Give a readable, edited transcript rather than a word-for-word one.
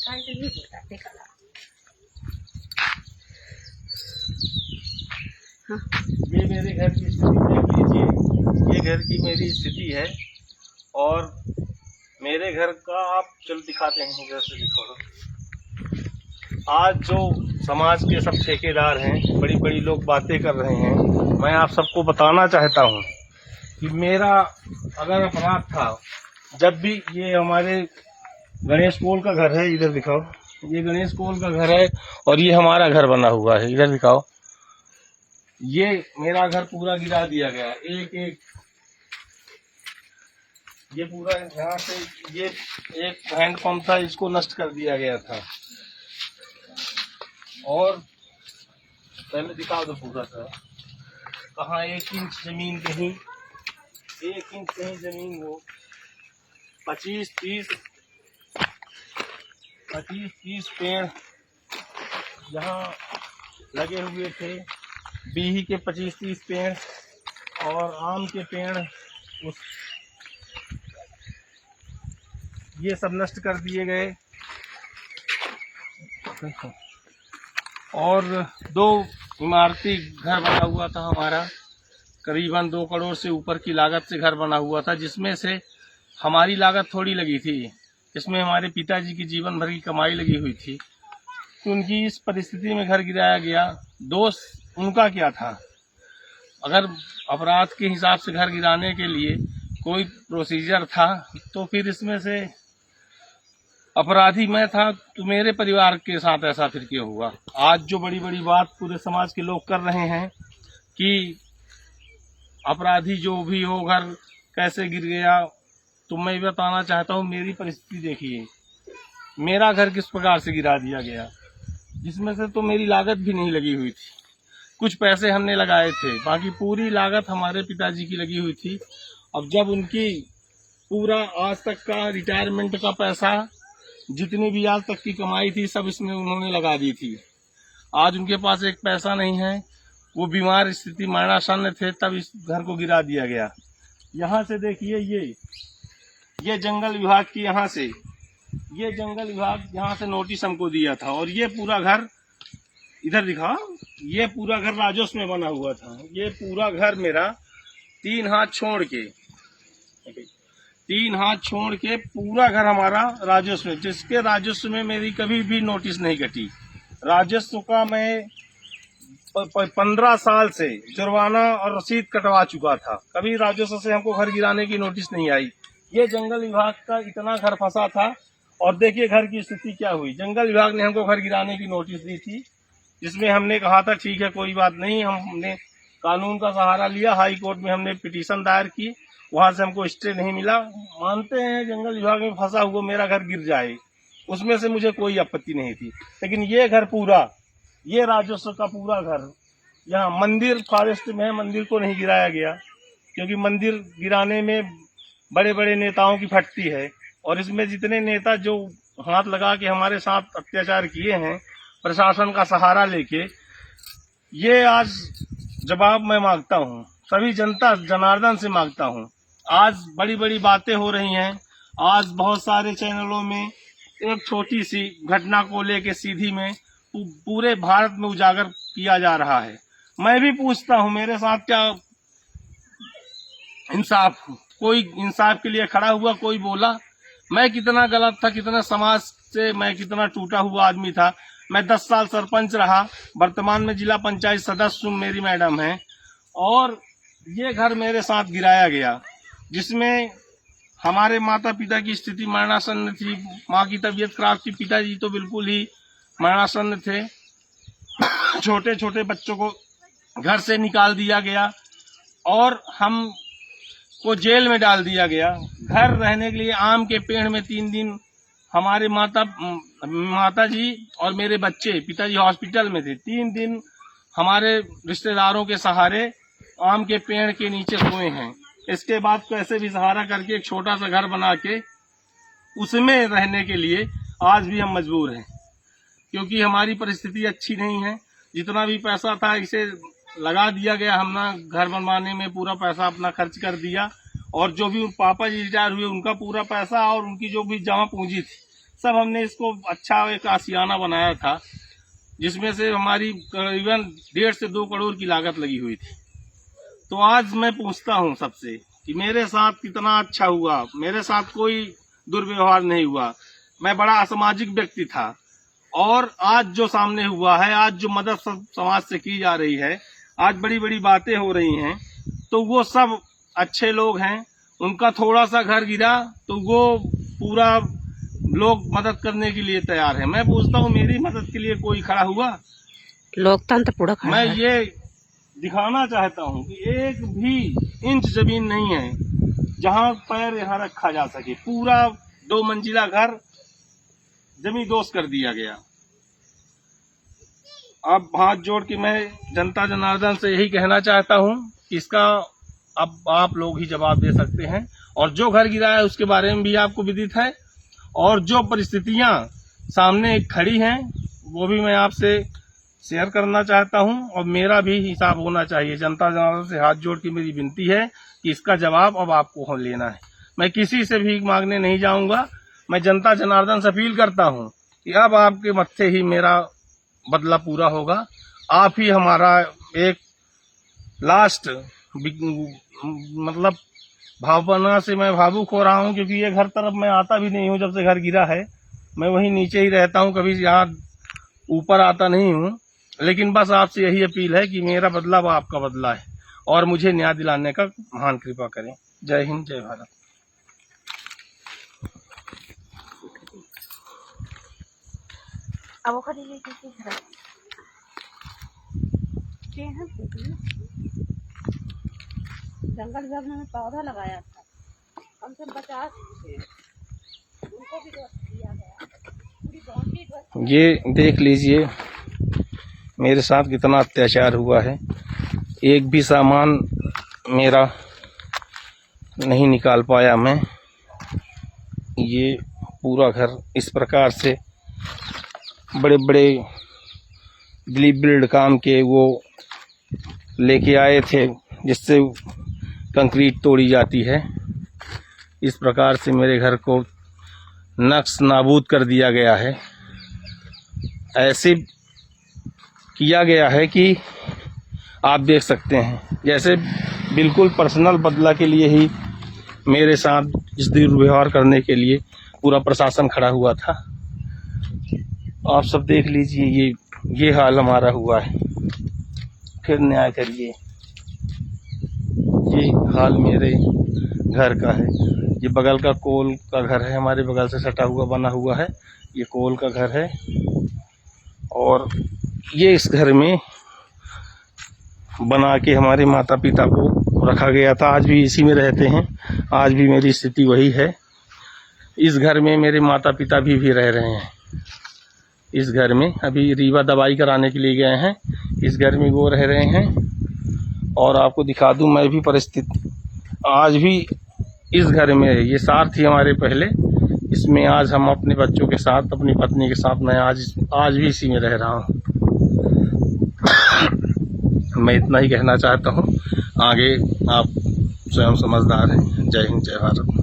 हाँ। ये मेरे घर की स्थिति देख लीजिए, ये घर की मेरी स्थिति है। और मेरे घर का आप चल दिखाते हैं, इधर से दिखाओ। आज जो समाज के सब ठेकेदार हैं, बड़ी बड़ी लोग बातें कर रहे हैं, मैं आप सबको बताना चाहता हूं कि मेरा अगर अपराध था, जब भी ये हमारे गणेश कोल का घर है, इधर दिखाओ, ये गणेश कोल का घर है और ये हमारा घर बना हुआ है, इधर दिखाओ। ये मेरा घर पूरा गिरा दिया गया, एक एक ये पूरा यहाँ से ये एक हैंडपंप था, इसको नष्ट कर दिया गया था। और पहले दिखा दो पूरा था, कहाँ 1 इंच जमीन कहीं, 1 इंच कहीं जमीन हो। 25-30 पेड़ यहाँ लगे हुए थे, बीही के 25-30 पेड़ और आम के पेड़, उस ये सब नष्ट कर दिए गए। और 2 इमारती घर बना हुआ था हमारा, करीबन 2 करोड़ से ऊपर की लागत से घर बना हुआ था, जिसमें से हमारी लागत थोड़ी लगी थी, इसमें हमारे पिताजी की जीवन भर की कमाई लगी हुई थी। तो उनकी इस परिस्थिति में घर गिराया गया। दोष उनका क्या था? अगर अपराध के हिसाब से घर गिराने के लिए कोई प्रोसीजर था, तो फिर इसमें से अपराधी मैं था, तो मेरे परिवार के साथ ऐसा फिर क्यों हुआ? आज जो बड़ी बड़ी बात पूरे समाज के लोग कर रहे हैं कि अपराधी जो भी हो घर कैसे गिर गया, तो मैं बताना चाहता हूँ, मेरी परिस्थिति देखिए, मेरा घर किस प्रकार से गिरा दिया गया, जिसमें से तो मेरी लागत भी नहीं लगी हुई थी। कुछ पैसे हमने लगाए थे, बाकी पूरी लागत हमारे पिताजी की लगी हुई थी। अब जब उनकी पूरा आज तक का रिटायरमेंट का पैसा, जितनी भी आज तक की कमाई थी, सब इसमें उन्होंने लगा दी थी। आज उनके पास एक पैसा नहीं है, वो बीमार स्थिति मरणासन्न थे, तब इस घर को गिरा दिया गया। यहाँ से देखिए, ये जंगल विभाग की, यहाँ से ये जंगल विभाग यहाँ से नोटिस हमको दिया था। और ये पूरा घर इधर दिखाओ, ये पूरा घर राजस्व में बना हुआ था। ये पूरा घर मेरा 3 हाथ छोड़ के, 3 हाथ छोड़ के पूरा घर हमारा राजस्व में, जिसके राजस्व में मेरी कभी भी नोटिस नहीं कटी। राजस्व का मैं 15 साल से जुर्माना और रसीद कटवा चुका था, कभी राजस्व से हमको घर गिराने की नोटिस नहीं आई। ये जंगल विभाग का इतना घर फंसा था। और देखिए घर की स्थिति क्या हुई। जंगल विभाग ने हमको घर गिराने की नोटिस दी थी, जिसमें हमने कहा था ठीक है कोई बात नहीं, हमने कानून का सहारा लिया, हाई कोर्ट में हमने पिटीशन दायर की, वहां से हमको स्टे नहीं मिला। मानते हैं जंगल विभाग में फंसा हुआ मेरा घर गिर जाए, उसमें से मुझे कोई आपत्ति नहीं थी। लेकिन ये घर पूरा, ये राजस्व का पूरा घर, यहाँ मंदिर फॉरेस्ट में है, मंदिर को नहीं गिराया गया, क्योंकि मंदिर गिराने में बड़े बड़े नेताओं की फटती है। और इसमें जितने नेता जो हाथ लगा के हमारे साथ अत्याचार किए हैं, प्रशासन का सहारा लेके, ये आज जवाब मैं मांगता हूँ, सभी जनता जनार्दन से मांगता हूँ। आज बड़ी बड़ी बातें हो रही हैं, आज बहुत सारे चैनलों में एक छोटी सी घटना को लेके सीधी में पूरे भारत में उजागर किया जा रहा है। मैं भी पूछता हूँ, मेरे साथ क्या इंसाफ, कोई इंसाफ के लिए खड़ा हुआ, कोई बोला? मैं कितना गलत था, कितना समाज से मैं कितना टूटा हुआ आदमी था। मैं 10 साल सरपंच रहा, वर्तमान में जिला पंचायत सदस्य मेरी मैडम है। और ये घर मेरे साथ गिराया गया, जिसमें हमारे माता पिता की स्थिति मरणासन्न थी, माँ की तबीयत खराब थी, पिताजी तो बिल्कुल ही मरणासन्न थे। छोटे छोटे बच्चों को घर से निकाल दिया गया और हम को जेल में डाल दिया गया। घर रहने के लिए आम के पेड़ में 3 दिन हमारे माता जी और मेरे बच्चे, पिताजी हॉस्पिटल में थे, 3 दिन हमारे रिश्तेदारों के सहारे आम के पेड़ के नीचे सोए हैं। इसके बाद कैसे भी सहारा करके एक छोटा सा घर बना के उसमें रहने के लिए आज भी हम मजबूर हैं, क्योंकि हमारी परिस्थिति अच्छी नहीं है। जितना भी पैसा था इसे लगा दिया गया, हमने घर बनवाने में पूरा पैसा अपना खर्च कर दिया। और जो भी पापा जी रिटायर हुए उनका पूरा पैसा और उनकी जो भी जमा पूंजी थी सब हमने इसको अच्छा एक आशियाना बनाया था, जिसमें से हमारी करीबन 1.5 से 2 करोड़ की लागत लगी हुई थी। तो आज मैं पूछता हूँ सबसे कि मेरे साथ कितना अच्छा हुआ, मेरे साथ कोई दुर्व्यवहार नहीं हुआ, मैं बड़ा असामाजिक व्यक्ति था। और आज जो सामने हुआ है, आज जो मदद समाज से की जा रही है, आज बड़ी बड़ी बातें हो रही हैं, तो वो सब अच्छे लोग हैं। उनका थोड़ा सा घर गिरा तो वो पूरा लोग मदद करने के लिए तैयार है। मैं पूछता हूँ, मेरी मदद के लिए कोई खड़ा हुआ? लोकतंत्र पूरा खड़ा मैं है। ये दिखाना चाहता हूँ कि एक भी इंच जमीन नहीं है जहाँ पैर यहाँ रखा जा सके। पूरा 2 मंजिला घर जमींदोज कर दिया गया। अब हाथ जोड़ के मैं जनता जनार्दन से यही कहना चाहता हूँ कि इसका अब आप लोग ही जवाब दे सकते हैं। और जो घर गिरा है उसके बारे में भी आपको विदित है, और जो परिस्थितियां सामने खड़ी हैं वो भी मैं आपसे शेयर करना चाहता हूं, और मेरा भी हिसाब होना चाहिए। जनता जनार्दन से हाथ जोड़ के मेरी विनती है कि इसका जवाब अब आपको लेना है। मैं किसी से भी मांगने नहीं जाऊंगा। मैं जनता जनार्दन से अपील करता हूं कि अब आपके मत्थे ही मेरा बदला पूरा होगा। आप ही हमारा एक लास्ट, मतलब भावना से मैं भावुक हो रहा हूँ, क्योंकि ये घर तरफ मैं आता भी नहीं हूँ। जब से घर गिरा है मैं वहीं नीचे ही रहता हूँ, कभी यहाँ ऊपर आता नहीं हूँ। लेकिन बस आपसे यही अपील है कि मेरा बदला वो आपका बदला है, और मुझे न्याय दिलाने का महान कृपा करें। जय हिंद, जय भारत। जंगल विभाग ने पौधा लगाया था, कम से कम 50 उनको भी दिया गया। पूरी बाउंड्री ये देख लीजिए मेरे साथ कितना अत्याचार हुआ है। एक भी सामान मेरा नहीं निकाल पाया मैं। ये पूरा घर इस प्रकार से बड़े बड़े दिलीप बिल्ड काम के वो लेके आए थे, जिससे कंक्रीट तोड़ी जाती है। इस प्रकार से मेरे घर को नक्श नाबूद कर दिया गया है। ऐसे किया गया है कि आप देख सकते हैं, जैसे बिल्कुल पर्सनल बदला के लिए ही मेरे साथ इस दुर्व्यवहार करने के लिए पूरा प्रशासन खड़ा हुआ था। आप सब देख लीजिए, ये हाल हमारा हुआ है। फिर न्याय करिए। ये हाल मेरे घर का है। ये बगल का कोल का घर है, हमारे बगल से सटा हुआ बना हुआ है। ये कोल का घर है, और ये इस घर में बना के हमारे माता पिता को रखा गया था। आज भी इसी में रहते हैं। आज भी मेरी स्थिति वही है। इस घर में मेरे माता पिता भी रह रहे हैं। इस घर में अभी रीवा दवाई कराने के लिए गए हैं, इस घर में वो रह रहे हैं। और आपको दिखा दूं मैं भी परिस्थिति, आज भी इस घर में ये सार थी हमारे पहले, इसमें आज हम अपने बच्चों के साथ, अपनी पत्नी के साथ मैं आज भी इसी में रह रहा हूँ। मैं इतना ही कहना चाहता हूँ। आगे आप स्वयं समझदार हैं। जय हिंद, जय भारत।